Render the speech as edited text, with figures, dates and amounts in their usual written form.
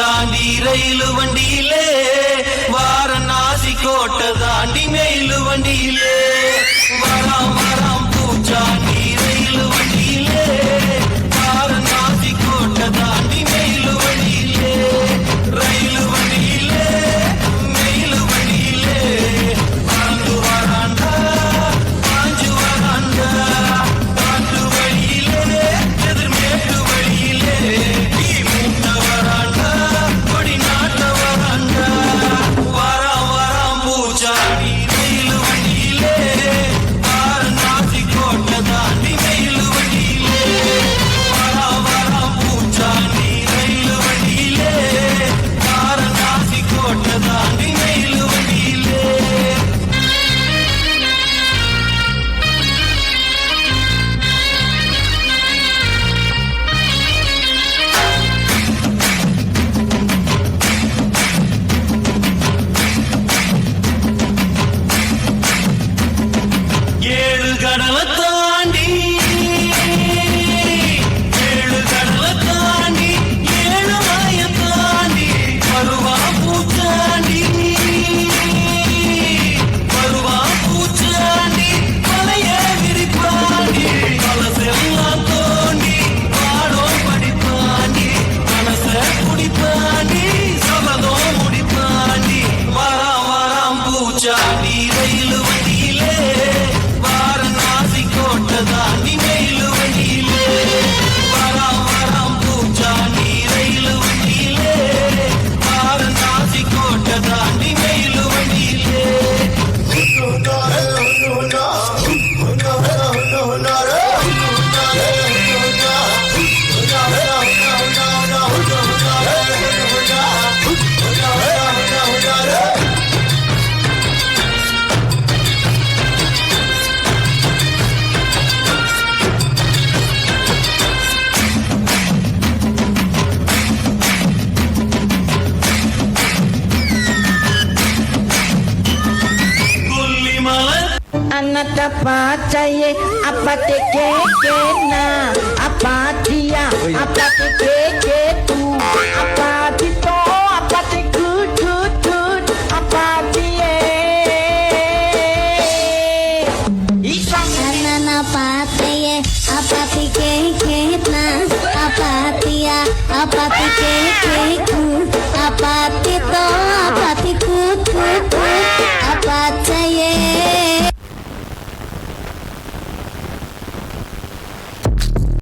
பூச்சாண்டி ரயிலு வண்டியிலே வாரணாசி கோட்டை தாண்டி மெயிலு வண்டியிலே வராம் வராம் பூச்சாண்டி ரயிலு வண்டியிலே வாரணாசி கோட்டை தாண்டி மெயிலு வண்டியிலே ரயிலு வண்டியிலே மெயிலு வண்டியிலே பறந்து வராண்டா பாஞ்சு வராண்டா காட்டு வழியிலே எதிர்மேட்டு வழியிலே பூச்சாண்டி ரயிலு வண்டியிலே வாரணாசி கோட்டை தாண்டி மெயிலு வண்டியிலே வராம் வராம் பூச்சாண்டி ரயிலு வண்டியிலே வாரணாசி கோட்டை தாண்டி மெயிலு வண்டியிலே ஏழு கடலை தாண்டி ஏழு மலையை தாண்டி வருவா பூச்சாண்டி மலைய விரிப்பாண்டி மனசெல்லாம் தோண்டி பாடம் படிப்பாண்டி மனச குடிப்பாண்டி சபதம் முடிப்பாண்டி வராம் வராம் பூச்சாண்டி ரயிலு வண்டியிலே வாரணாசி கோட்டை தாண்டி மெயிலு வண்டியிலே வராம் வராம் பூச்சாண்டி ரயிலு வண்டியிலே வாரணாசி கோட்டை தாண்டி மெயிலு வண்டியிலே Anak apa cahaya apa teke na apa dia apa teke tu apa tito apa teku tut apa dia Anak apa cahaya apa teke na apa dia apa teke